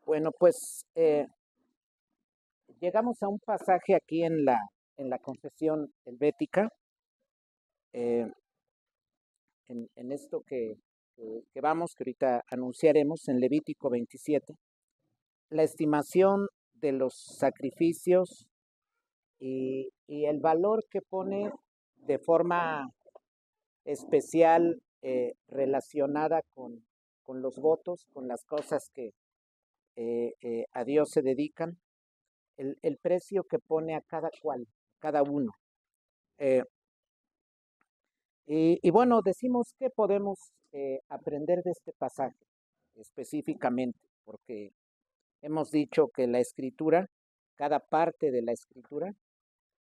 Bueno, pues llegamos a un pasaje aquí en la confesión helvética, eh, en esto que vamos, que ahorita anunciaremos, en Levítico 27, la estimación de los sacrificios y el valor que pone de forma especial relacionada con los votos, con las cosas que a Dios se dedican, el precio que pone a cada cual, cada uno. Eh, y bueno, decimos que podemos aprender de este pasaje específicamente, porque hemos dicho que la escritura, cada parte de la escritura,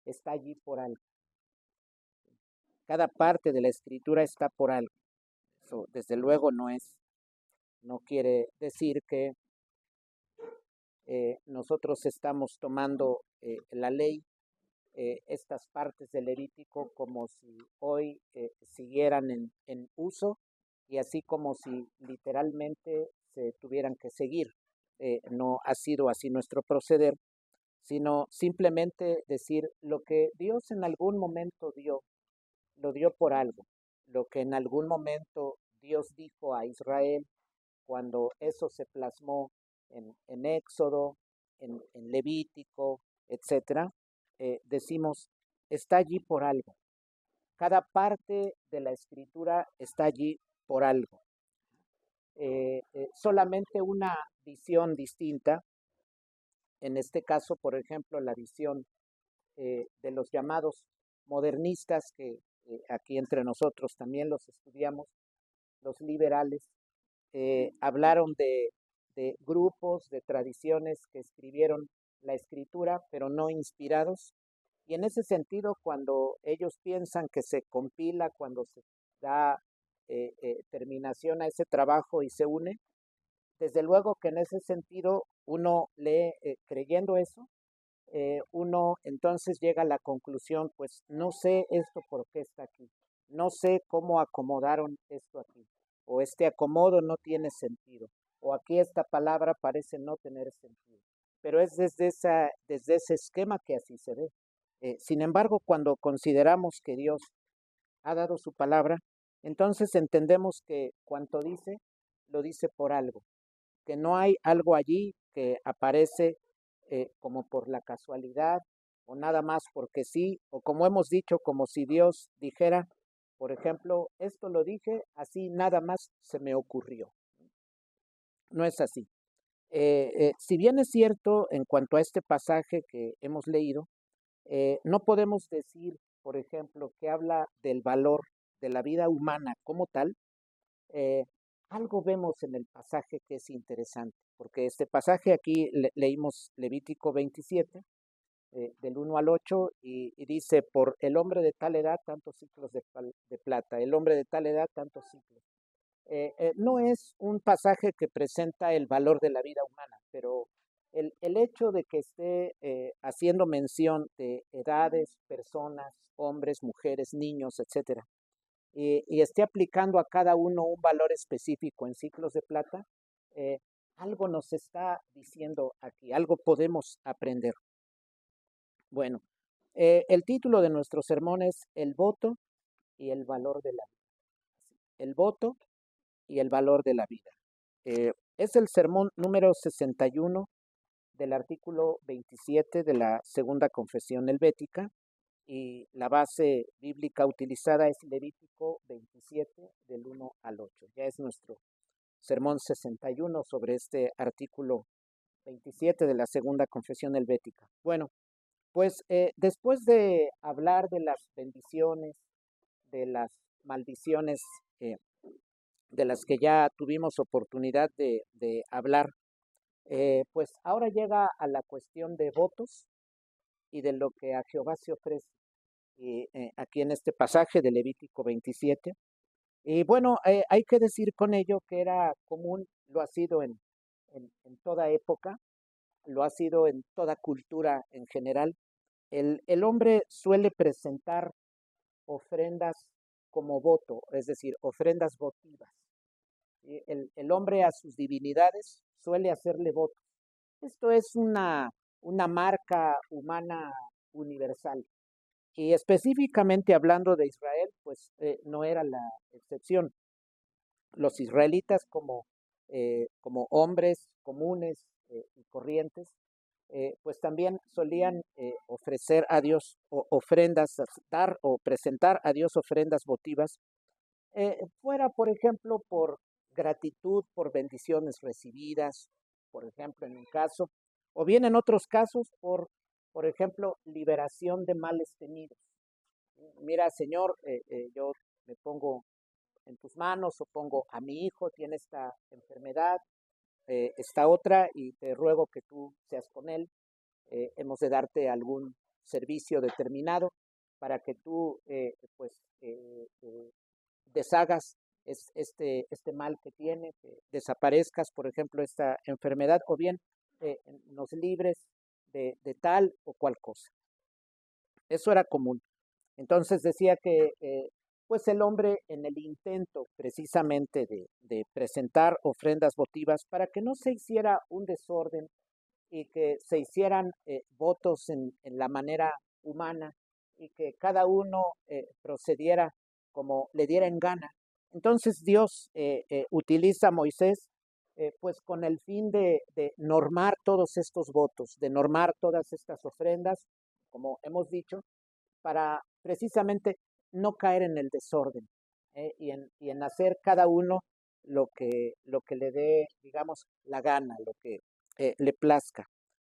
está allí por algo. Cada parte de la escritura está por algo. Eso, desde luego, no quiere decir que nosotros estamos tomando la ley, estas partes del Levítico, como si hoy siguieran en uso y así como si literalmente se tuvieran que seguir. No ha sido así nuestro proceder, sino simplemente decir lo que Dios en algún momento dio, lo dio por algo. Lo que en algún momento Dios dijo a Israel, cuando eso se plasmó en Éxodo, en Levítico, etcétera, decimos, está allí por algo. Cada parte de la escritura está allí por algo. Solamente una visión distinta, en este caso, por ejemplo, la visión de los llamados modernistas, que aquí entre nosotros también los estudiamos, los liberales, hablaron de grupos, de tradiciones que escribieron la escritura, pero no inspirados. Y en ese sentido, cuando ellos piensan que se compila, cuando se da terminación a ese trabajo y se une, desde luego que en ese sentido uno lee creyendo eso, uno entonces llega a la conclusión, pues no sé esto por qué está aquí, no sé cómo acomodaron esto aquí, o este acomodo no tiene sentido, o aquí esta palabra parece no tener sentido, pero es desde ese esquema que así se ve. Sin embargo, cuando consideramos que Dios ha dado su palabra, entonces entendemos que cuanto dice, lo dice por algo, que no hay algo allí que aparece como por la casualidad o nada más porque sí, o como hemos dicho, como si Dios dijera, por ejemplo, esto lo dije, así nada más se me ocurrió. No es así. Si bien es cierto en cuanto a este pasaje que hemos leído, no podemos decir, por ejemplo, que habla del valor de la vida humana como tal. eh, Algo vemos en el pasaje que es interesante, porque este pasaje aquí leímos Levítico 27, del 1 al 8, y dice, por el hombre de tal edad, tantos ciclos de plata, el hombre de tal edad, tantos ciclos. No es un pasaje que presenta el valor de la vida humana, pero el hecho de que esté haciendo mención de edades, personas, hombres, mujeres, niños, etcétera, y esté aplicando a cada uno un valor específico en ciclos de plata, eh, algo nos está diciendo aquí, algo podemos aprender. Bueno, el título de nuestro sermón es El voto y el valor de la vida. El voto y el valor de la vida. Es el sermón número 61 del artículo 27 de la Segunda Confesión Helvética, y la base bíblica utilizada es Levítico 27 del 1 al 8. Ya es nuestro sermón 61 sobre este artículo 27 de la Segunda Confesión Helvética. Bueno, pues después de hablar de las bendiciones, de las maldiciones, eh, de las que ya tuvimos oportunidad de hablar, pues ahora llega a la cuestión de votos y de lo que a Jehová se ofrece. Y, aquí en este pasaje de Levítico 27. Y bueno, hay que decir con ello que era común, lo ha sido en toda época, lo ha sido en toda cultura en general. El hombre suele presentar ofrendas como voto, es decir, ofrendas votivas. El hombre a sus divinidades suele hacerle votos. Esto es una marca humana universal. Y específicamente hablando de Israel, pues no era la excepción. Los israelitas como hombres comunes y corrientes, pues también solían ofrecer a Dios ofrendas, dar o presentar a Dios ofrendas votivas, fuera, por ejemplo, por gratitud por bendiciones recibidas, por ejemplo, en un caso, o bien en otros casos, por ejemplo, liberación de males tenidos. Mira, Señor, yo me pongo en tus manos o pongo a mi hijo, tiene esta enfermedad, esta otra, y te ruego que tú seas con él. Hemos de darte algún servicio determinado para que tú, deshagas este mal que tiene, que desaparezcas, por ejemplo, esta enfermedad, o bien nos libres de tal o cual cosa. Eso era común. Entonces decía que pues el hombre en el intento precisamente de presentar ofrendas votivas para que no se hiciera un desorden y que se hicieran votos en la manera humana y que cada uno procediera como le diera en gana. Entonces Dios utiliza a Moisés pues con el fin de normar todos estos votos, de normar todas estas ofrendas, como hemos dicho, para precisamente no caer en el desorden y en hacer cada uno lo que le dé, digamos, la gana, lo que le plazca.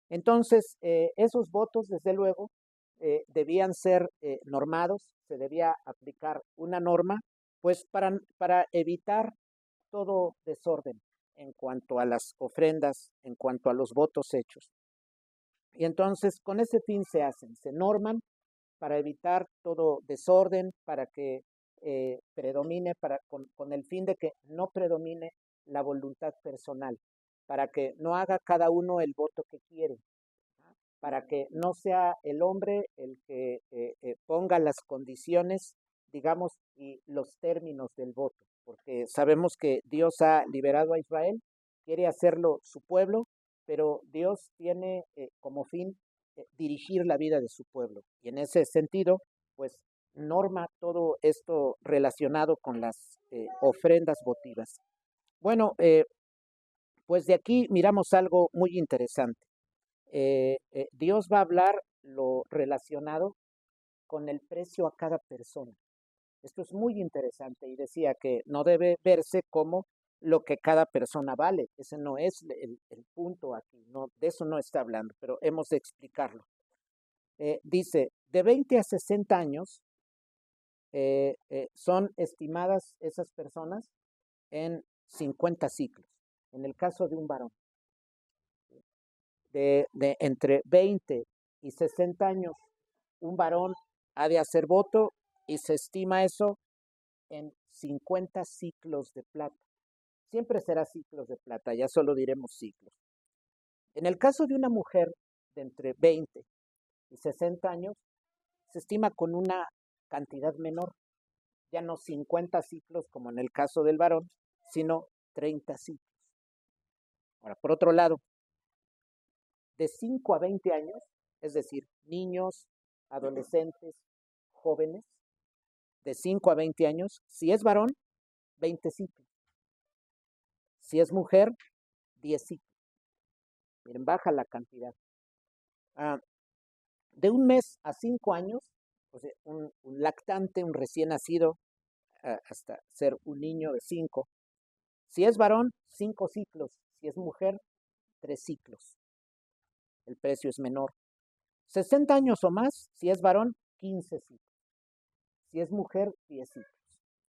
Entonces, esos votos, desde luego, debían ser normados, se debía aplicar una norma, pues para evitar todo desorden en cuanto a las ofrendas, en cuanto a los votos hechos. Y entonces, con ese fin se hacen, se norman para evitar todo desorden, para que predomine, con el fin de que no predomine la voluntad personal, para que no haga cada uno el voto que quiere, para que no sea el hombre el que ponga las condiciones, digamos, y los términos del voto, porque sabemos que Dios ha liberado a Israel, quiere hacerlo su pueblo, pero Dios tiene como fin dirigir la vida de su pueblo. Y en ese sentido, pues norma todo esto relacionado con las ofrendas votivas. Bueno, pues de aquí miramos algo muy interesante. Dios va a hablar lo relacionado con el precio a cada persona. Esto es muy interesante y decía que no debe verse como lo que cada persona vale. Ese no es el punto aquí, no, de eso no está hablando, pero hemos de explicarlo. Dice, de 20 a 60 años son estimadas esas personas en 50 ciclos, en el caso de un varón. De entre 20 y 60 años, un varón ha de hacer voto y se estima eso en 50 ciclos de plata. Siempre será ciclos de plata, ya solo diremos ciclos. En el caso de una mujer de entre 20 y 60 años, se estima con una cantidad menor, ya no 50 ciclos como en el caso del varón, sino 30 ciclos. Ahora, por otro lado, de 5 a 20 años, es decir, niños, adolescentes, jóvenes, de 5 a 20 años, si es varón, 20 ciclos. Si es mujer, 10 ciclos. Miren, baja la cantidad. De un mes a 5 años, o sea, un lactante, un recién nacido, hasta ser un niño de 5. Si es varón, 5 ciclos. Si es mujer, 3 ciclos. El precio es menor. 60 años o más, si es varón, 15 ciclos. Si es mujer, 10 ciclos.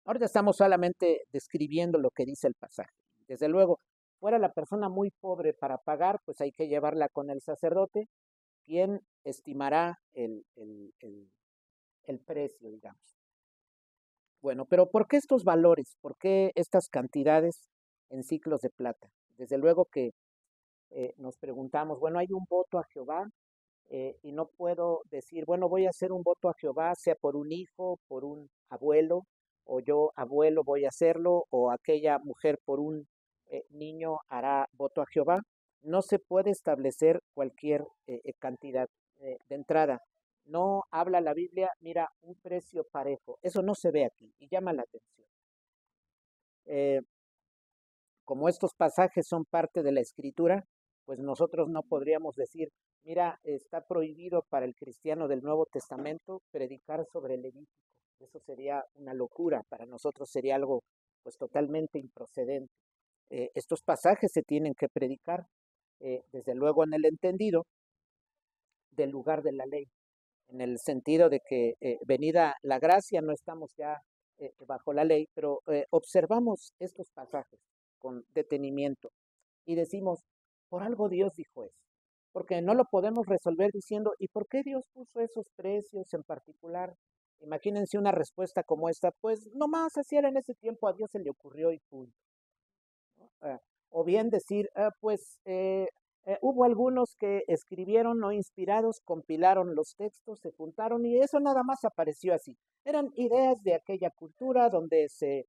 Ahorita estamos solamente describiendo lo que dice el pasaje. Desde luego, fuera la persona muy pobre para pagar, pues hay que llevarla con el sacerdote, quien estimará el precio, digamos. Bueno, pero ¿por qué estos valores? ¿Por qué estas cantidades en ciclos de plata? Desde luego que nos preguntamos, bueno, hay un voto a Jehová y no puedo decir, bueno, voy a hacer un voto a Jehová, sea por un hijo, por un abuelo, o yo, abuelo, voy a hacerlo, o aquella mujer por un niño hará voto a Jehová. No se puede establecer cualquier cantidad de entrada. No habla la Biblia, mira, un precio parejo. Eso no se ve aquí y llama la atención. Eh, como estos pasajes son parte de la escritura, pues nosotros no podríamos decir, mira, está prohibido para el cristiano del Nuevo Testamento predicar sobre el Levítico. Eso sería una locura, para nosotros sería algo pues totalmente improcedente. Estos pasajes se tienen que predicar, desde luego en el entendido del lugar de la ley, en el sentido de que venida la gracia no estamos ya bajo la ley, pero observamos estos pasajes con detenimiento y decimos, por algo Dios dijo eso, porque no lo podemos resolver diciendo, ¿y por qué Dios puso esos precios en particular? Imagínense una respuesta como esta, pues nomás así era en ese tiempo, a Dios se le ocurrió y punto. Ah, o bien decir, hubo algunos que escribieron o inspirados, compilaron los textos, se juntaron y eso nada más apareció así. Eran ideas de aquella cultura donde se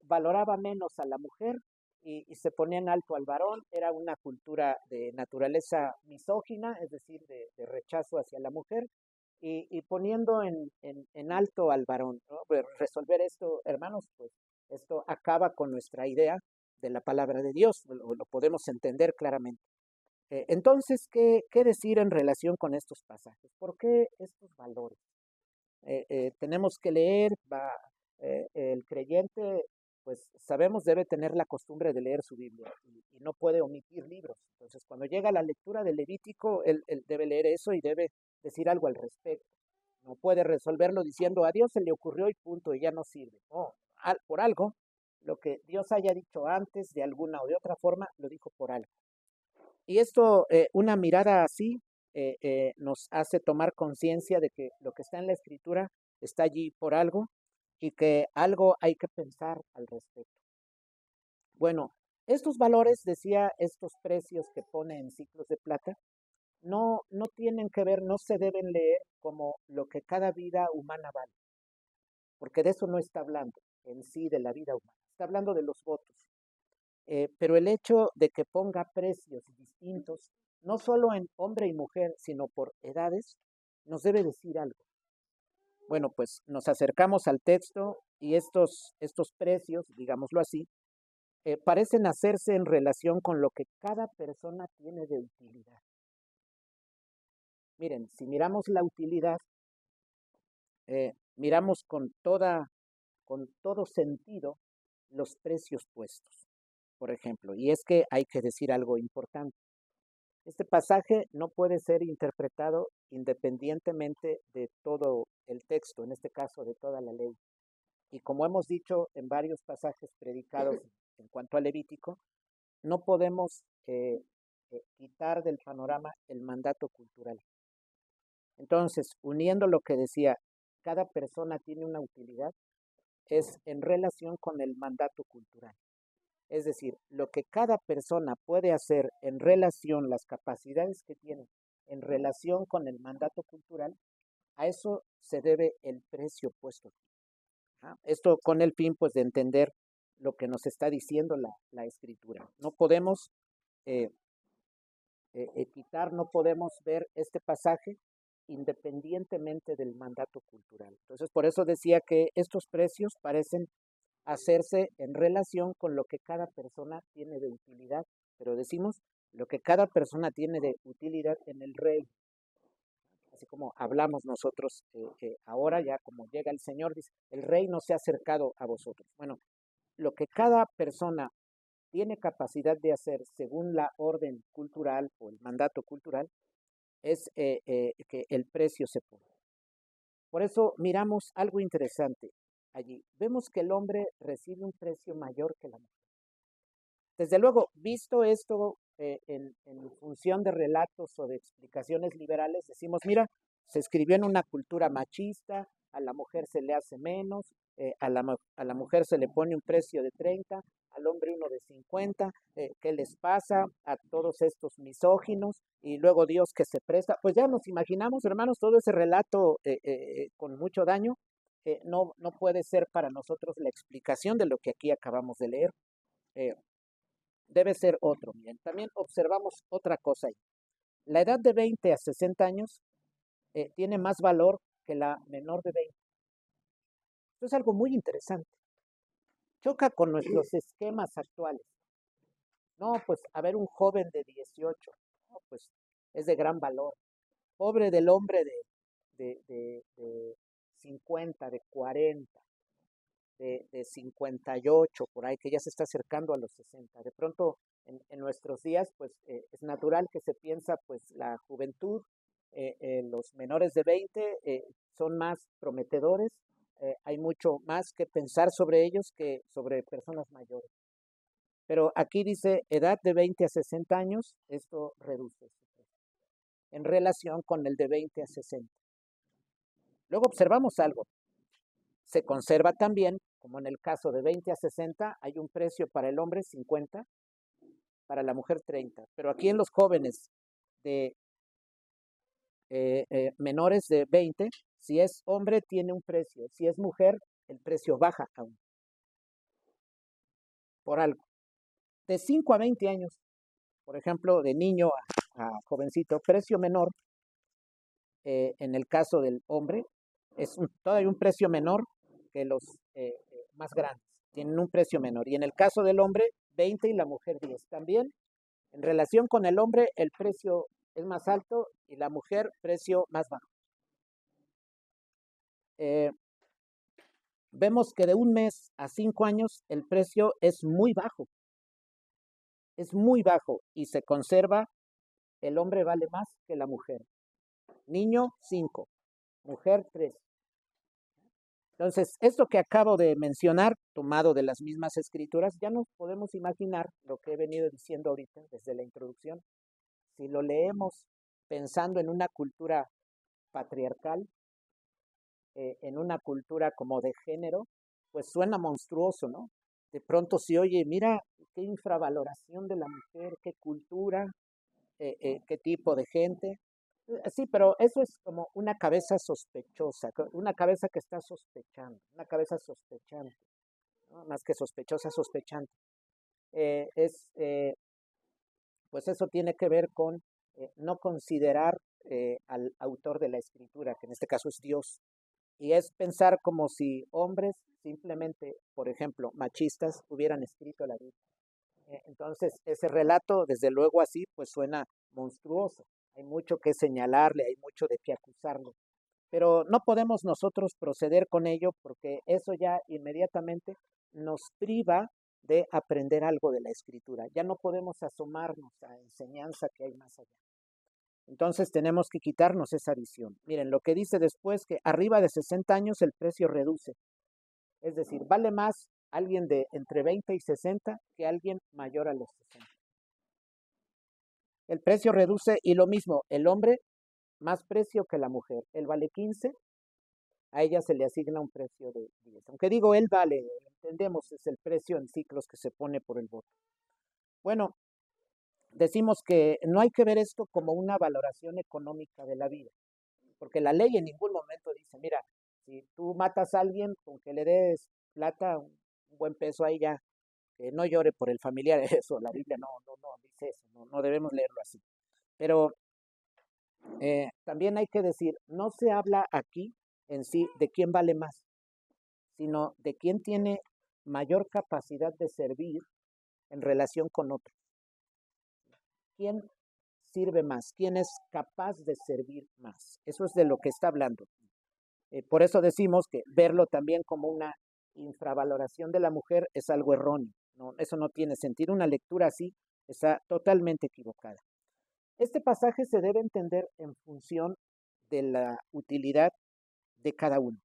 valoraba menos a la mujer y se ponía en alto al varón. Era una cultura de naturaleza misógina, es decir, de rechazo hacia la mujer. Y poniendo en alto al varón, ¿no? Pues resolver esto, hermanos, pues esto acaba con nuestra idea de la palabra de Dios, lo podemos entender claramente. Entonces, ¿qué decir en relación con estos pasajes? ¿Por qué estos valores? Tenemos que leer, el creyente, pues sabemos, debe tener la costumbre de leer su Biblia y no puede omitir libros. Entonces, cuando llega la lectura del Levítico, él debe leer eso y debe decir algo al respecto. No puede resolverlo diciendo a Dios se le ocurrió y punto, y ya no sirve. No, por algo, lo que Dios haya dicho antes, de alguna o de otra forma, lo dijo por algo. Y esto, una mirada así, nos hace tomar conciencia de que lo que está en la escritura está allí por algo y que algo hay que pensar al respecto. Bueno, estos valores, decía, estos precios que pone en ciclos de plata, no tienen que ver, no se deben leer como lo que cada vida humana vale, porque de eso no está hablando en sí de la vida humana, está hablando de los votos. Pero el hecho de que ponga precios distintos, no solo en hombre y mujer, sino por edades, nos debe decir algo. Bueno, pues nos acercamos al texto y estos precios, digámoslo así, parecen hacerse en relación con lo que cada persona tiene de utilidad. Miren, si miramos la utilidad, miramos con todo sentido los precios puestos, por ejemplo. Y es que hay que decir algo importante. Este pasaje no puede ser interpretado independientemente de todo el texto, en este caso de toda la ley. Y como hemos dicho en varios pasajes predicados en cuanto al Levítico, no podemos quitar del panorama el mandato cultural. Entonces, uniendo lo que decía, cada persona tiene una utilidad, es en relación con el mandato cultural. Es decir, lo que cada persona puede hacer en relación, las capacidades que tiene en relación con el mandato cultural, a eso se debe el precio puesto. Esto con el fin pues de entender lo que nos está diciendo la escritura. No podemos quitar, no podemos ver este pasaje independientemente del mandato cultural. Entonces, por eso decía que estos precios parecen hacerse en relación con lo que cada persona tiene de utilidad, pero decimos lo que cada persona tiene de utilidad en el reino. Así como hablamos nosotros ahora, ya como llega el Señor, dice, el reino se ha acercado a vosotros. Bueno, lo que cada persona tiene capacidad de hacer según la orden cultural o el mandato cultural, es que el precio se pone. Por eso miramos algo interesante allí. Vemos que el hombre recibe un precio mayor que la mujer. Desde luego, visto esto en función de relatos o de explicaciones liberales, decimos, mira, se escribió en una cultura machista, a la mujer se le hace menos, a la mujer se le pone un precio de 30, al hombre uno de 50, ¿qué les pasa a todos estos misóginos? Y luego Dios que se presta, pues ya nos imaginamos, hermanos, todo ese relato con mucho daño, no puede ser para nosotros la explicación de lo que aquí acabamos de leer. Debe ser otro. Bien, también observamos otra cosa ahí. La edad de 20 a 60 años tiene más valor que la menor de 20. Esto es algo muy interesante. Choca con nuestros esquemas actuales. No, pues a ver un joven de 18, no, pues es de gran valor. Pobre del hombre de 50, de 40, de 58, por ahí, que ya se está acercando a los 60. De pronto, en nuestros días, pues es natural que se piensa, pues la juventud, los menores de 20 son más prometedores, hay mucho más que pensar sobre ellos que sobre personas mayores. Pero aquí dice edad de 20 a 60 años, esto reduce en relación con el de 20 a 60. Luego observamos algo. Se conserva también, como en el caso de 20 a 60, hay un precio para el hombre 50, para la mujer 30. Pero aquí en los jóvenes de menores de 20, si es hombre tiene un precio, si es mujer el precio baja aún, por algo. De 5 a 20 años, por ejemplo, de niño a jovencito, precio menor, en el caso del hombre, todavía un precio menor que los más grandes, tienen un precio menor. Y en el caso del hombre, 20 y la mujer 10. También, en relación con el hombre, el precio es más alto y la mujer, precio más bajo. Vemos que de un mes a 5 años el precio es muy bajo y se conserva, el hombre vale más que la mujer. Niño, 5, mujer, 3. Entonces, esto que acabo de mencionar, tomado de las mismas escrituras, ya nos podemos imaginar lo que he venido diciendo ahorita desde la introducción. Si lo leemos pensando en una cultura patriarcal, en una cultura como de género, pues suena monstruoso, ¿no? De pronto se oye, mira, qué infravaloración de la mujer, qué cultura, qué tipo de gente. Sí, pero eso es como una cabeza sospechosa, una cabeza que está sospechando, una cabeza sospechante, ¿no? Más que sospechosa, sospechante. Pues eso tiene que ver con no considerar al autor de la escritura, que en este caso es Dios, y es pensar como si hombres simplemente, por ejemplo, machistas, hubieran escrito la Biblia. Entonces, ese relato, desde luego así, pues suena monstruoso. Hay mucho que señalarle, hay mucho de qué acusarlo. Pero no podemos nosotros proceder con ello porque eso ya inmediatamente nos priva de aprender algo de la escritura. Ya no podemos asomarnos a enseñanza que hay más allá. Entonces tenemos que quitarnos esa visión. Miren, lo que dice después, que arriba de 60 años el precio reduce. Es decir, vale más alguien de entre 20 y 60 que alguien mayor a los 60. El precio reduce y lo mismo, el hombre más precio que la mujer. Él vale 15, a ella se le asigna un precio de 10. Aunque digo él vale, entendemos, es el precio en ciclos que se pone por el voto. Bueno, decimos que no hay que ver esto como una valoración económica de la vida, porque la ley en ningún momento dice, mira, si tú matas a alguien, con que le des plata, un buen peso ahí ya, que no llore por el familiar, eso, la Biblia no dice eso, no debemos leerlo así. Pero también hay que decir, no se habla aquí en sí de quién vale más, sino de quién tiene mayor capacidad de servir en relación con otros. ¿Quién sirve más? ¿Quién es capaz de servir más? Eso es de lo que está hablando. Por eso decimos que verlo también como una infravaloración de la mujer es algo erróneo. No, eso no tiene sentido. Una lectura así está totalmente equivocada. Este pasaje se debe entender en función de la utilidad de cada uno.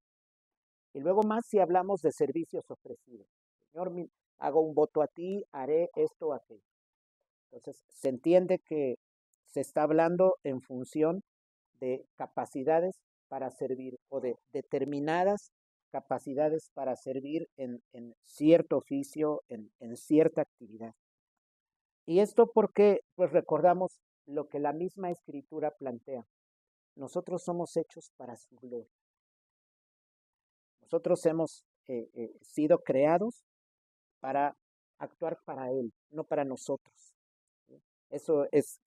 Y luego más si hablamos de servicios ofrecidos. Señor, hago un voto a ti, haré esto o aquello. Entonces, se entiende que se está hablando en función de capacidades para servir o de determinadas capacidades para servir en cierto oficio, en cierta actividad. Y esto porque, pues recordamos lo que la misma escritura plantea. Nosotros somos hechos para su gloria. Nosotros hemos sido creados para actuar para Él, no para nosotros. ¿Sí? Eso es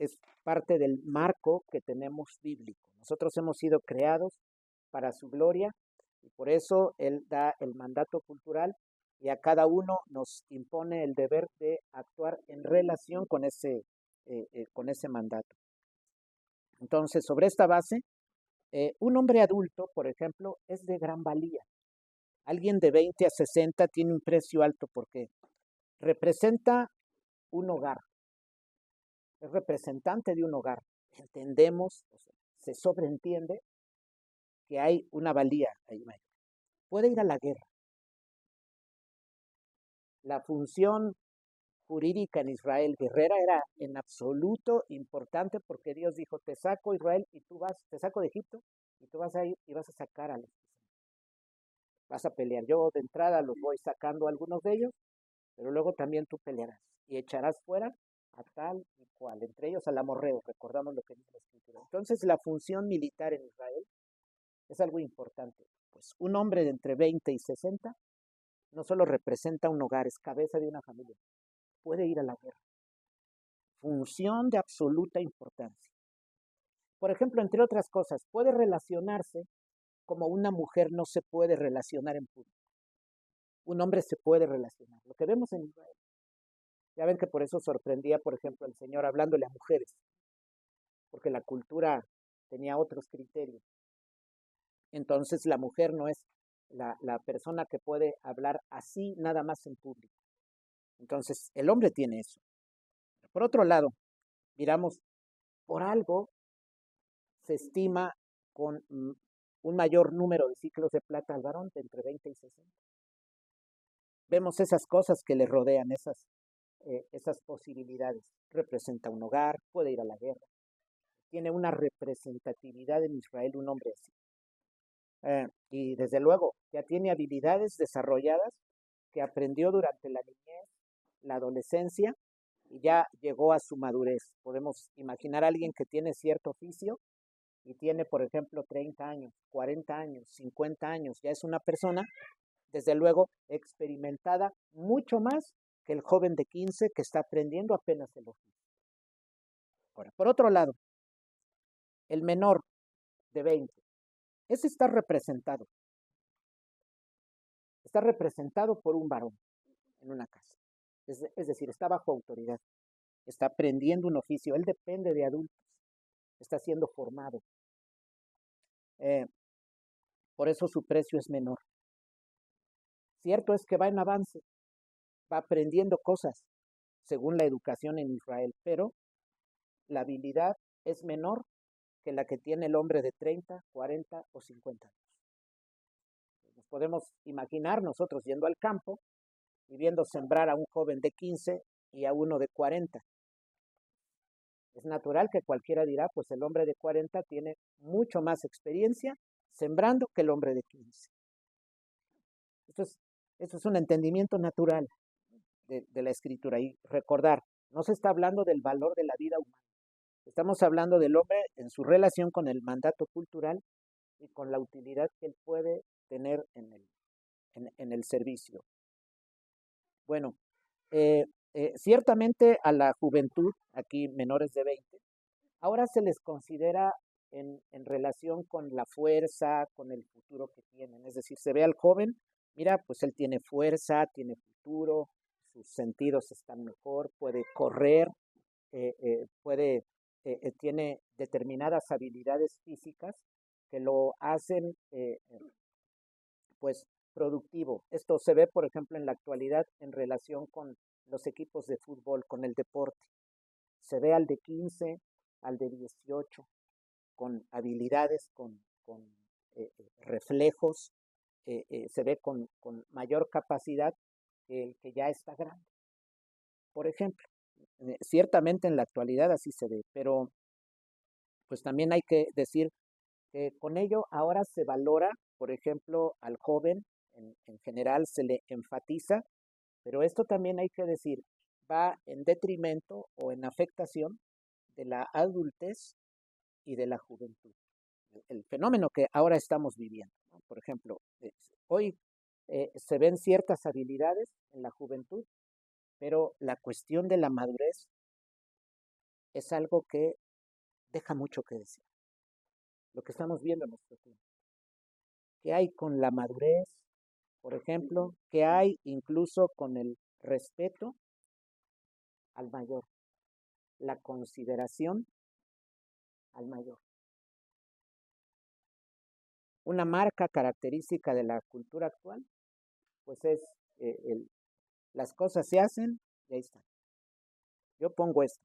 parte del marco que tenemos bíblico. Nosotros hemos sido creados para su gloria y por eso Él da el mandato cultural y a cada uno nos impone el deber de actuar en relación con ese mandato. Entonces, sobre esta base, un hombre adulto, por ejemplo, es de gran valía. Alguien de 20 a 60 tiene un precio alto porque representa un hogar, es representante de un hogar. Entendemos, o sea, se sobreentiende que hay una valía ahí mayor. Puede ir a la guerra. La función jurídica en Israel guerrera era en absoluto importante porque Dios dijo, te saco Israel y te saco de Egipto y tú vas a ir y vas a sacar a los que vas a pelear. Yo de entrada los voy sacando a algunos de ellos, pero luego también tú pelearás y echarás fuera a tal y cual, entre ellos al amorreo, recordamos lo que dice la Escritura. Entonces la función militar en Israel es algo importante. Pues un hombre de entre 20 y 60 no solo representa un hogar, es cabeza de una familia, puede ir a la guerra. Función de absoluta importancia. Por ejemplo, entre otras cosas, puede relacionarse como una mujer no se puede relacionar en público. Un hombre se puede relacionar. Lo que vemos en Israel. Ya ven que por eso sorprendía, por ejemplo, el Señor hablándole a mujeres, porque la cultura tenía otros criterios. Entonces la mujer no es la persona que puede hablar así nada más en público. Entonces el hombre tiene eso. Por otro lado, miramos, por algo se estima con un mayor número de ciclos de plata al varón de entre 20 y 60. Vemos esas cosas que le rodean, esas posibilidades. Representa un hogar, puede ir a la guerra. Tiene una representatividad en Israel un hombre así. Y desde luego ya tiene habilidades desarrolladas que aprendió durante la niñez, la adolescencia y ya llegó a su madurez. Podemos imaginar a alguien que tiene cierto oficio y tiene, por ejemplo, 30 años, 40 años, 50 años. Ya es una persona, desde luego, experimentada mucho más que el joven de 15 que está aprendiendo apenas el oficio. Ahora, por otro lado, el menor de 20, ese está representado por un varón en una casa. Es decir, está bajo autoridad, está aprendiendo un oficio, él depende de adultos, está siendo formado. Por eso su precio es menor. Cierto es que va en avance, va aprendiendo cosas según la educación en Israel, pero la habilidad es menor que la que tiene el hombre de 30, 40 o 50 años. Nos podemos imaginar nosotros yendo al campo y viendo sembrar a un joven de 15 y a uno de 40. Es natural que cualquiera dirá, pues el hombre de 40 tiene mucho más experiencia sembrando que el hombre de 15. Esto es un entendimiento natural de la escritura. Y recordar, no se está hablando del valor de la vida humana. Estamos hablando del hombre en su relación con el mandato cultural y con la utilidad que él puede tener en el servicio. Bueno, ciertamente a la juventud, aquí menores de 20, ahora se les considera en relación con la fuerza, con el futuro que tienen. Es decir, se ve al joven, mira, pues él tiene fuerza, tiene futuro, sus sentidos están mejor, puede correr, tiene determinadas habilidades físicas que lo hacen pues productivo. Esto se ve, por ejemplo, en la actualidad en relación con los equipos de fútbol, con el deporte. Se ve al de 15, al de 18, con habilidades, con reflejos, se ve con mayor capacidad que el que ya está grande. Por ejemplo, ciertamente en la actualidad así se ve, pero pues también hay que decir que con ello ahora se valora, por ejemplo, al joven, en general se le enfatiza, pero esto también hay que decir, va en detrimento o en afectación de la adultez y de la juventud, el fenómeno que ahora estamos viviendo, ¿no? por ejemplo, hoy se ven ciertas habilidades en la juventud, pero la cuestión de la madurez es algo que deja mucho que decir. Lo que estamos viendo en nuestro tiempo. ¿Qué hay con la madurez, por ejemplo? ¿Qué hay incluso con el respeto al mayor? La consideración al mayor. Una marca característica de la cultura actual, pues es las cosas se hacen y ahí está. Yo pongo esto,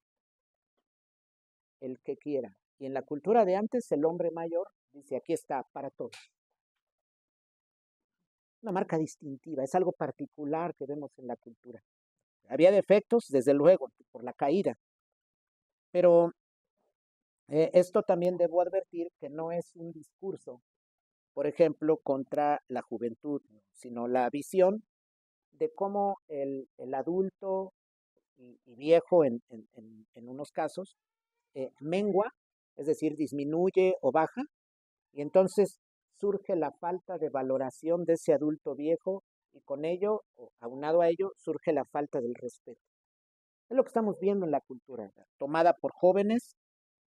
el que quiera. Y en la cultura de antes, el hombre mayor dice, aquí está, para todos. Una marca distintiva, es algo particular que vemos en la cultura. Había defectos, desde luego, por la caída, pero esto también debo advertir que no es un discurso, por ejemplo, contra la juventud, sino la visión de cómo el adulto y viejo en unos casos mengua, es decir, disminuye o baja, y entonces surge la falta de valoración de ese adulto viejo y con ello, o aunado a ello, surge la falta del respeto. Es lo que estamos viendo en la cultura, tomada por jóvenes,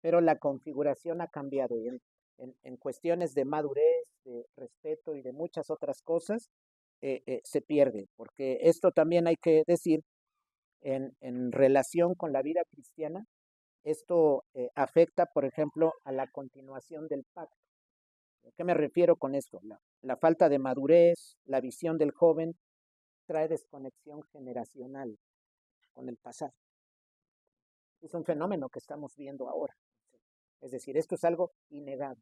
pero la configuración ha cambiado y en cuestiones de madurez, de respeto y de muchas otras cosas, se pierde, porque esto también hay que decir en relación con la vida cristiana, esto afecta, por ejemplo, a la continuación del pacto. ¿A qué me refiero con esto? La falta de madurez, la visión del joven trae desconexión generacional con el pasado. Es un fenómeno que estamos viendo ahora. Es decir, esto es algo innegable.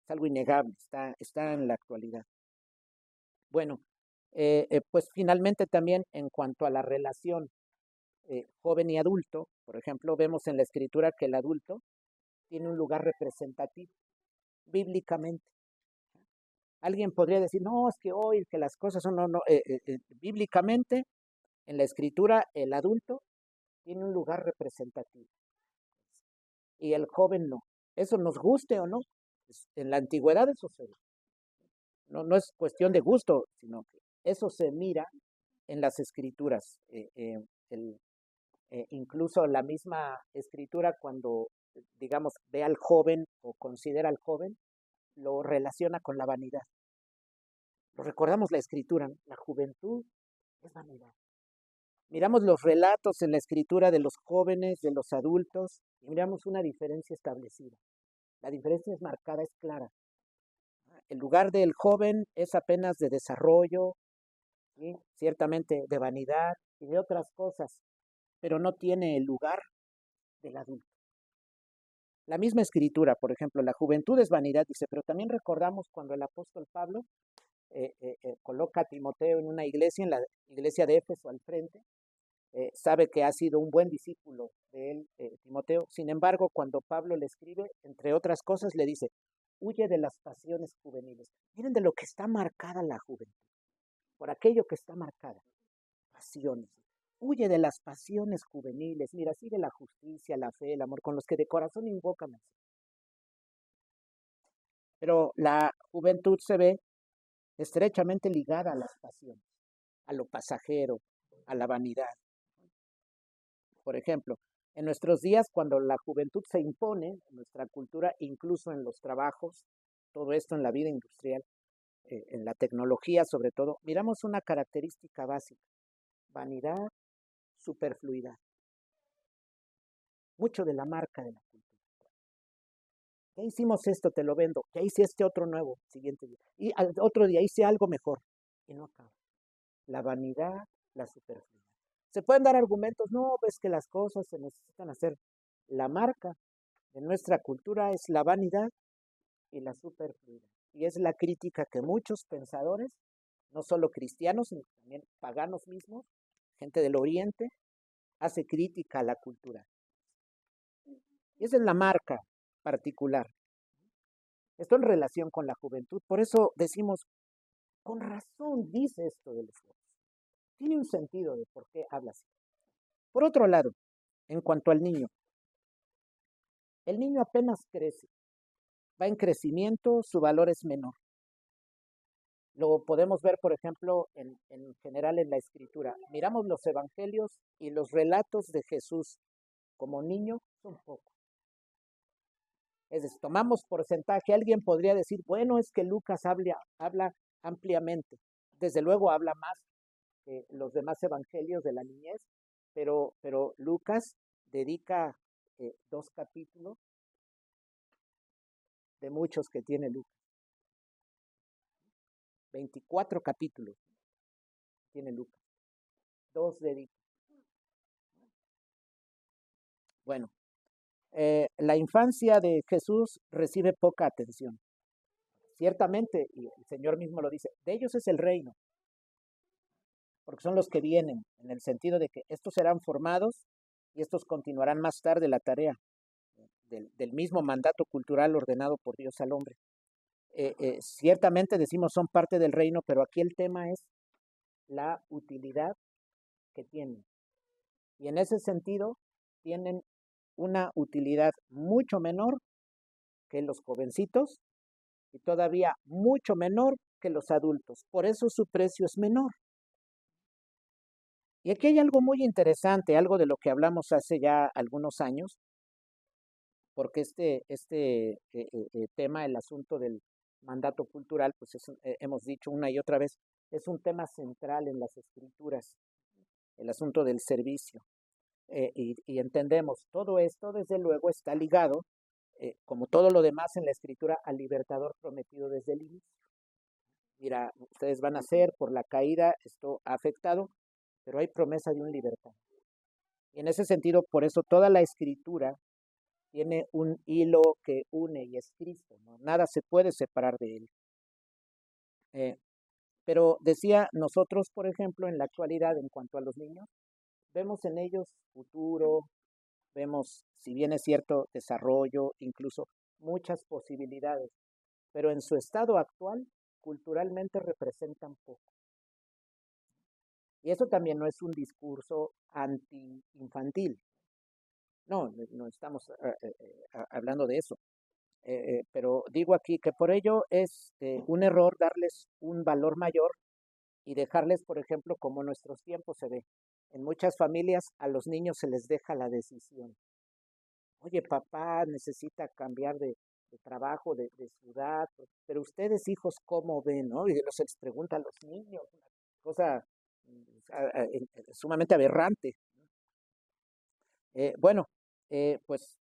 Es algo innegable, está en la actualidad. Bueno, pues finalmente también en cuanto a la relación joven y adulto, por ejemplo, vemos en la escritura que el adulto tiene un lugar representativo bíblicamente. Alguien podría decir, no, es que hoy que las cosas son, no, bíblicamente en la escritura el adulto tiene un lugar representativo y el joven no. Eso nos guste o no. En la antigüedad eso se ve. No es cuestión de gusto, sino que eso se mira en las escrituras. Incluso la misma escritura cuando, digamos, ve al joven o considera al joven, lo relaciona con la vanidad. Lo recordamos la escritura, ¿no? La juventud es vanidad. Miramos los relatos en la escritura de los jóvenes, de los adultos, y miramos una diferencia establecida. La diferencia es marcada, es clara. El lugar del joven es apenas de desarrollo, ¿sí? Ciertamente de vanidad y de otras cosas, pero no tiene el lugar del adulto. La misma escritura, por ejemplo, la juventud es vanidad, dice, pero también recordamos cuando el apóstol Pablo coloca a Timoteo en una iglesia, en la iglesia de Éfeso al frente, sabe que ha sido un buen discípulo de él, Timoteo. Sin embargo, cuando Pablo le escribe, entre otras cosas, le dice, huye de las pasiones juveniles. Miren de lo que está marcada la juventud, por aquello que está marcada, pasiones. Huye de las pasiones juveniles, mira, sigue la justicia, la fe, el amor, con los que de corazón invocan al Señor. Pero la juventud se ve estrechamente ligada a las pasiones, a lo pasajero, a la vanidad. Por ejemplo, en nuestros días, cuando la juventud se impone en nuestra cultura, incluso en los trabajos, todo esto en la vida industrial, en la tecnología sobre todo, miramos una característica básica, vanidad, superfluidad. Mucho de la marca de la cultura. Ya hicimos esto, te lo vendo. Ya hice este otro nuevo, siguiente día. Y al otro día hice algo mejor. Y no acaba. La vanidad, la superfluidad. Se pueden dar argumentos, no, pues que las cosas se necesitan hacer. La marca de nuestra cultura es la vanidad y la superfluidad. Y es la crítica que muchos pensadores, no solo cristianos, sino también paganos mismos, gente del Oriente, hace crítica a la cultura. Y esa es la marca particular. Esto en relación con la juventud. Por eso decimos, con razón dice esto de los jóvenes. Tiene un sentido de por qué habla así. Por otro lado, en cuanto al niño, el niño apenas crece, va en crecimiento, su valor es menor. Lo podemos ver, por ejemplo, en general en la escritura. Miramos los evangelios y los relatos de Jesús como niño son pocos. Es decir, tomamos porcentaje. Alguien podría decir, bueno, es que Lucas habla ampliamente. Desde luego habla más que los demás evangelios de la niñez, pero Lucas dedica 2 capítulos de muchos que tiene Lucas. 24 capítulos tiene Lucas. 2 dedica. Bueno, la infancia de Jesús recibe poca atención. Ciertamente, y el Señor mismo lo dice, de ellos es el reino, porque son los que vienen, en el sentido de que estos serán formados y estos continuarán más tarde la tarea del mismo mandato cultural ordenado por Dios al hombre. Ciertamente decimos son parte del reino, pero aquí el tema es la utilidad que tienen. Y en ese sentido tienen una utilidad mucho menor que los jovencitos y todavía mucho menor que los adultos. Por eso su precio es menor. Y aquí hay algo muy interesante, algo de lo que hablamos hace ya algunos años, porque tema, el asunto del mandato cultural, pues hemos dicho una y otra vez, es un tema central en las escrituras, el asunto del servicio. Y entendemos, todo esto desde luego está ligado, como todo lo demás en la escritura, al libertador prometido desde el inicio. Mira, ustedes van a ser, por la caída, esto ha afectado, pero hay promesa de un libertador. Y en ese sentido, por eso toda la escritura tiene un hilo que une y es Cristo, ¿no? Nada se puede separar de él. Pero decía, nosotros, por ejemplo, en la actualidad, en cuanto a los niños, vemos en ellos futuro, vemos, si bien es cierto, desarrollo, incluso muchas posibilidades, pero en su estado actual, culturalmente representan poco. Y eso también no es un discurso anti-infantil. No estamos hablando de eso. Pero digo aquí que por ello es un error darles un valor mayor y dejarles, por ejemplo, como en nuestros tiempos se ve. En muchas familias a los niños se les deja la decisión. Oye, papá necesita cambiar de trabajo, de ciudad, pero ustedes hijos, ¿cómo ven? ¿No? Y se les pregunta a los niños, una cosa sumamente aberrante. Bueno, pues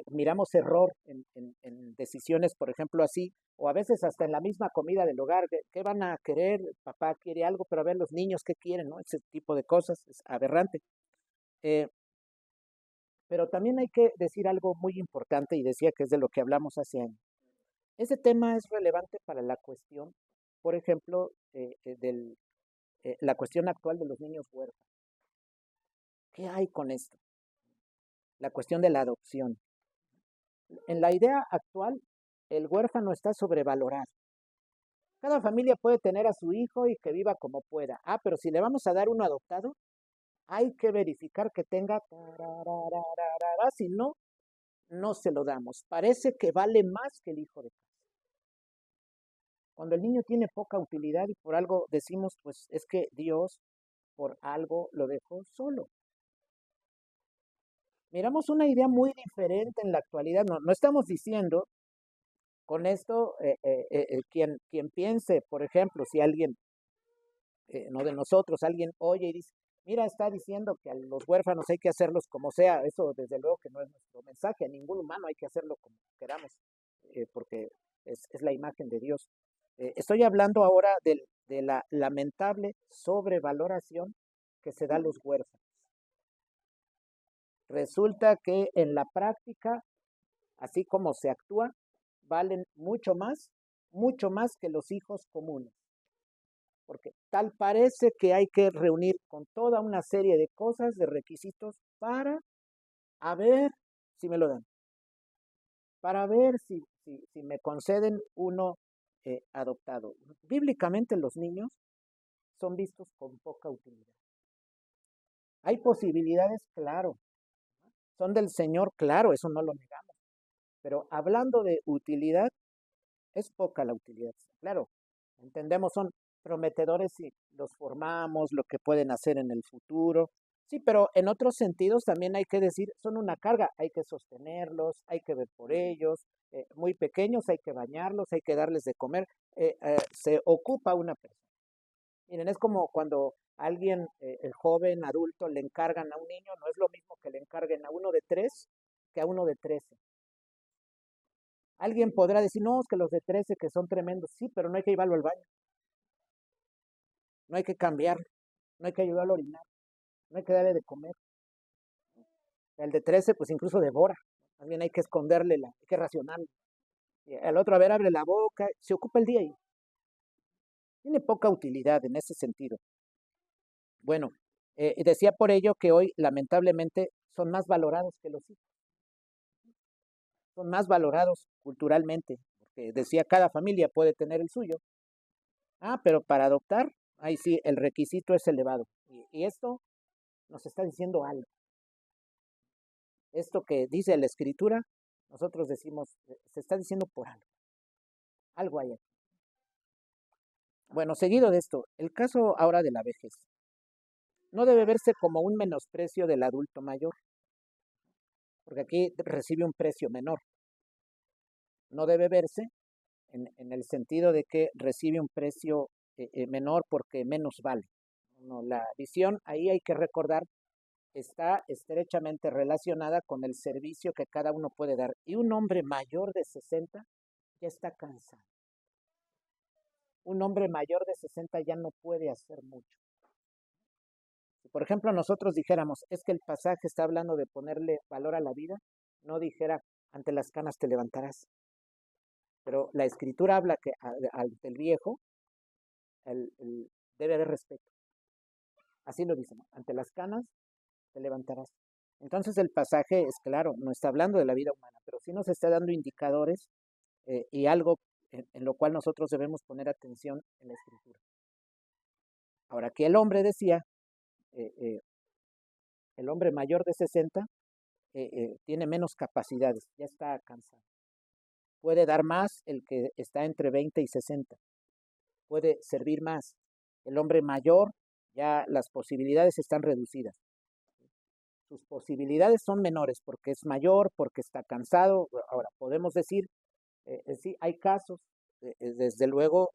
miramos error en decisiones, por ejemplo, así, o a veces hasta en la misma comida del hogar, ¿qué van a querer? Papá quiere algo, pero a ver los niños qué quieren, ¿no? Ese tipo de cosas es aberrante. Eh, pero también hay que decir algo muy importante, y decía que es de lo que hablamos hace años. Ese tema es relevante para la cuestión, por ejemplo, la cuestión actual de los niños huérfanos. ¿Qué hay con esto? La cuestión de la adopción. En la idea actual, el huérfano está sobrevalorado. Cada familia puede tener a su hijo y que viva como pueda. Ah, pero si le vamos a dar uno adoptado, hay que verificar que tenga, si no, no se lo damos. Parece que vale más que el hijo de casa. Cuando el niño tiene poca utilidad y por algo decimos, pues es que Dios por algo lo dejó solo. Miramos una idea muy diferente en la actualidad. No estamos diciendo con esto, quien piense, por ejemplo, si alguien, no de nosotros, alguien oye y dice, mira, está diciendo que a los huérfanos hay que hacerlos como sea, eso desde luego que no es nuestro mensaje, a ningún humano hay que hacerlo como queramos, porque es la imagen de Dios. Estoy hablando ahora de la lamentable sobrevaloración que se da a los huérfanos. Resulta que en la práctica, así como se actúa, valen mucho más que los hijos comunes. Porque tal parece que hay que reunir con toda una serie de cosas, de requisitos, para a ver si me lo dan, para ver si me conceden uno adoptado. Bíblicamente los niños son vistos con poca utilidad. Hay posibilidades, claro, son del Señor, claro, eso no lo negamos, pero hablando de utilidad, es poca la utilidad. Claro, Entendemos, son prometedores y los formamos, lo que pueden hacer en el futuro. Sí, pero en otros sentidos también hay que decir, son una carga, hay que sostenerlos, hay que ver por ellos, muy pequeños hay que bañarlos, hay que darles de comer, se ocupa una persona. Miren, es como cuando alguien, el joven, adulto, le encargan a un niño, no es lo mismo que le encarguen a uno de 3 que a uno de 13. Alguien podrá decir, no, es que los de 13 que son tremendos, sí, pero no hay que llevarlo al baño, no hay que cambiar, no hay que ayudarlo a orinar, no hay que darle de comer. El de 13 pues incluso devora, también hay que esconderle, hay que racionarlo. Y el otro, a ver, abre la boca, se ocupa el día y tiene poca utilidad en ese sentido. Bueno, decía por ello que hoy lamentablemente son más valorados que los hijos, son más valorados culturalmente, porque decía cada familia puede tener el suyo. Ah, pero para adoptar, ahí sí, el requisito es elevado. Y esto nos está diciendo algo. Esto que dice la escritura, nosotros decimos, se está diciendo por algo. Algo hay aquí. Bueno, seguido de esto, el caso ahora de la vejez. No debe verse como un menosprecio del adulto mayor, porque aquí recibe un precio menor. No debe verse en el sentido de que recibe un precio menor porque menos vale. No, la visión, ahí hay que recordar, está estrechamente relacionada con el servicio que cada uno puede dar. Y un hombre mayor de 60 ya está cansado. Un hombre mayor de 60 ya no puede hacer mucho. Si por ejemplo nosotros dijéramos, es que el pasaje está hablando de ponerle valor a la vida, no dijera, ante las canas te levantarás. Pero la escritura habla que ante el viejo debe haber respeto. Así lo dice, ¿no? Ante las canas te levantarás. Entonces el pasaje es claro, no está hablando de la vida humana, pero sí nos está dando indicadores y algo en lo cual nosotros debemos poner atención en la escritura. Ahora, que el hombre decía, eh, eh, el hombre mayor de 60 tiene menos capacidades, ya está cansado. Puede dar más el que está entre 20 y 60, puede servir más. El hombre mayor, ya las posibilidades están reducidas. Sus posibilidades son menores porque es mayor, porque está cansado. Ahora, podemos decir, sí, hay casos, desde luego,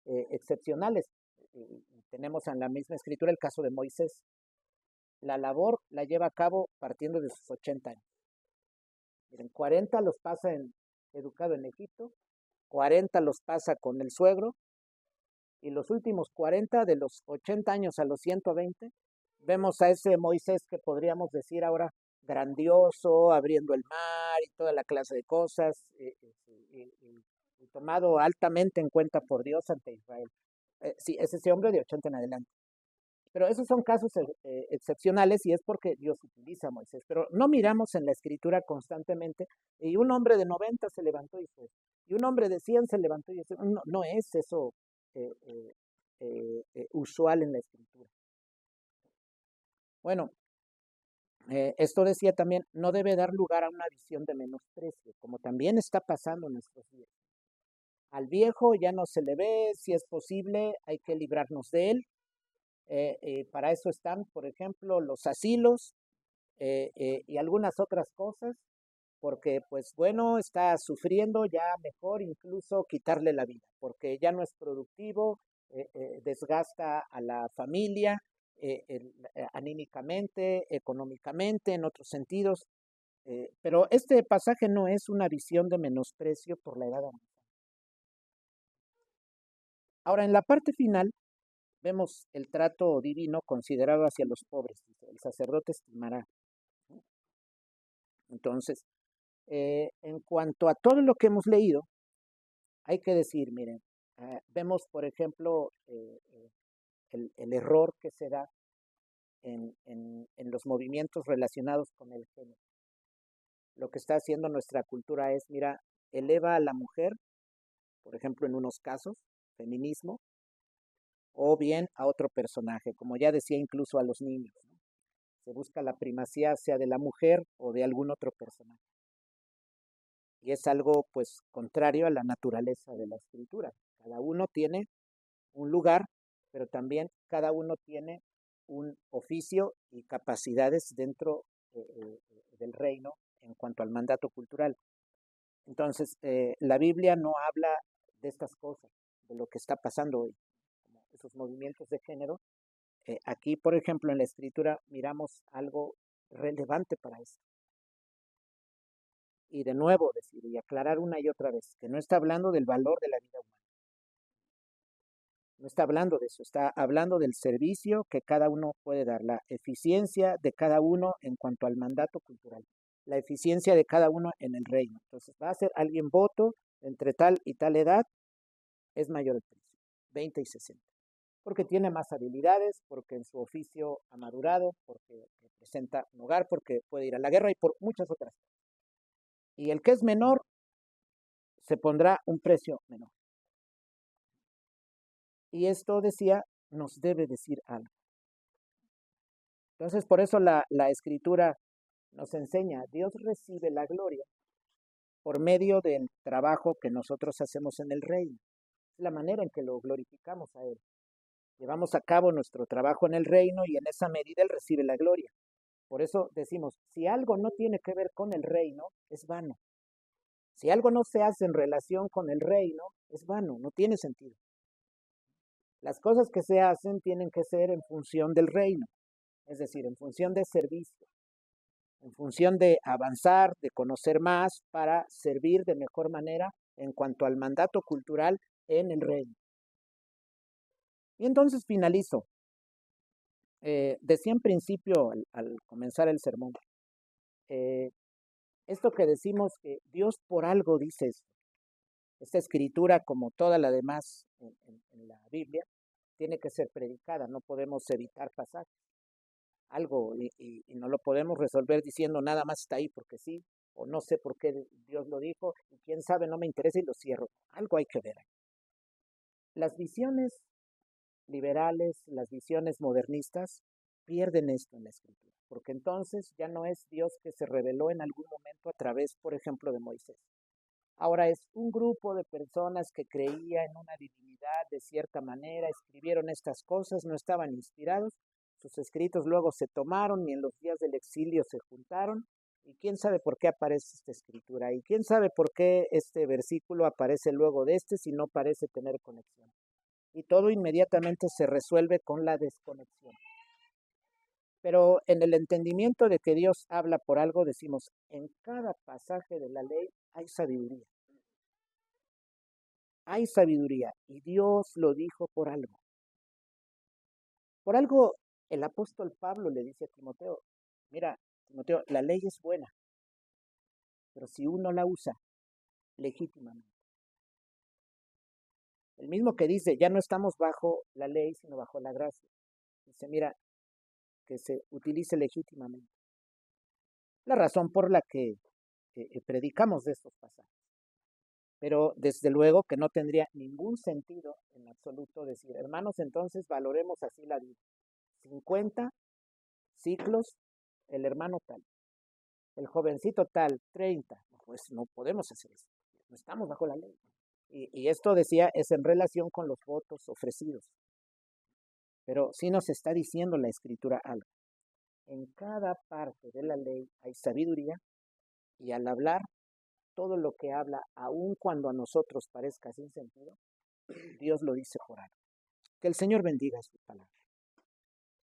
excepcionales. Tenemos en la misma escritura el caso de Moisés. La labor la lleva a cabo partiendo de sus 80 años. Miren, 40 los pasa educado en Egipto, 40 los pasa con el suegro, y los últimos 40, de los 80 años a los 120, vemos a ese Moisés que podríamos decir ahora grandioso, abriendo el mar y toda la clase de cosas, y tomado altamente en cuenta por Dios ante Israel. Sí, es ese hombre de 80 en adelante. Pero esos son casos excepcionales y es porque Dios utiliza a Moisés. Pero no miramos en la escritura constantemente y un hombre de 90 se levantó y fue. Y un hombre de 100 se levantó y fue. No, no es eso eh, usual en la escritura. Bueno, esto decía también, no debe dar lugar a una visión de menosprecio, como también está pasando en nuestros días. Al viejo ya no se le ve, si es posible, hay que librarnos de él. Para eso están, por ejemplo, los asilos y algunas otras cosas, porque pues bueno, está sufriendo, ya mejor incluso quitarle la vida, porque ya no es productivo, desgasta a la familia, anímicamente, económicamente, en otros sentidos. Pero este pasaje no es una visión de menosprecio por la edad avanzada. Ahora, en la parte final, vemos el trato divino considerado hacia los pobres. Dice, el sacerdote estimará. Entonces, en cuanto a todo lo que hemos leído, hay que decir, miren, vemos, por ejemplo, el error que se da en los movimientos relacionados con el género. Lo que está haciendo nuestra cultura es, mira, eleva a la mujer, por ejemplo, en unos casos, feminismo, o bien a otro personaje, como ya decía, incluso a los niños, ¿no? Se busca la primacía sea de la mujer o de algún otro personaje. Y es algo, pues, contrario a la naturaleza de la escritura. Cada uno tiene un lugar, pero también cada uno tiene un oficio y capacidades dentro del reino en cuanto al mandato cultural. Entonces, la Biblia no habla de estas cosas, de lo que está pasando hoy, como esos movimientos de género. Aquí, por ejemplo, en la escritura miramos algo relevante para esto. Y de nuevo decir y aclarar una y otra vez que no está hablando del valor de la vida humana. No está hablando de eso, está hablando del servicio que cada uno puede dar, la eficiencia de cada uno en cuanto al mandato cultural, la eficiencia de cada uno en el reino. Entonces, va a ser alguien voto entre tal y tal edad, es mayor el precio, 20 y 60. Porque tiene más habilidades, porque en su oficio ha madurado, porque representa un hogar, porque puede ir a la guerra y por muchas otras cosas. Y el que es menor, se pondrá un precio menor. Y esto, decía, nos debe decir algo. Entonces, por eso la escritura nos enseña, Dios recibe la gloria por medio del trabajo que nosotros hacemos en el reino. Es la manera en que lo glorificamos a Él. Llevamos a cabo nuestro trabajo en el reino y en esa medida Él recibe la gloria. Por eso decimos, si algo no tiene que ver con el reino, es vano. Si algo no se hace en relación con el reino, es vano, no tiene sentido. Las cosas que se hacen tienen que ser en función del reino, es decir, en función de servicio, en función de avanzar, de conocer más para servir de mejor manera en cuanto al mandato cultural en el reino. Y entonces finalizo. Decía en principio al comenzar el sermón, eh, esto que decimos que Dios por algo dice esto. Esta escritura, como toda la demás en la Biblia, tiene que ser predicada, no podemos evitar pasar algo y no lo podemos resolver diciendo nada más está ahí porque sí, o no sé por qué Dios lo dijo, y quién sabe, no me interesa y lo cierro. Algo hay que ver ahí. Las visiones liberales, las visiones modernistas, pierden esto en la escritura, porque entonces ya no es Dios que se reveló en algún momento a través, por ejemplo, de Moisés. Ahora es un grupo de personas que creía en una divinidad de cierta manera, escribieron estas cosas, no estaban inspirados, sus escritos luego se tomaron y en los días del exilio se juntaron, y quién sabe por qué aparece esta escritura, y quién sabe por qué este versículo aparece luego de este si no parece tener conexión. Y todo inmediatamente se resuelve con la desconexión. Pero en el entendimiento de que Dios habla por algo, decimos, en cada pasaje de la ley hay sabiduría. Hay sabiduría y Dios lo dijo por algo. Por algo el apóstol Pablo le dice a Timoteo, mira, Timoteo, la ley es buena, pero si uno la usa legítimamente. El mismo que dice, ya no estamos bajo la ley, sino bajo la gracia. Dice, mira, que se utilice legítimamente. La razón por la que predicamos de estos pasajes. Pero desde luego que no tendría ningún sentido en absoluto decir, hermanos, entonces valoremos así la vida. 50 ciclos, el hermano tal, el jovencito tal, 30. Pues no podemos hacer eso, no estamos bajo la ley. Y esto decía, es en relación con los votos ofrecidos. Pero sí nos está diciendo la escritura algo. En cada parte de la ley hay sabiduría y al hablar todo lo que habla, aun cuando a nosotros parezca sin sentido, Dios lo dice por algo. Que el Señor bendiga su palabra.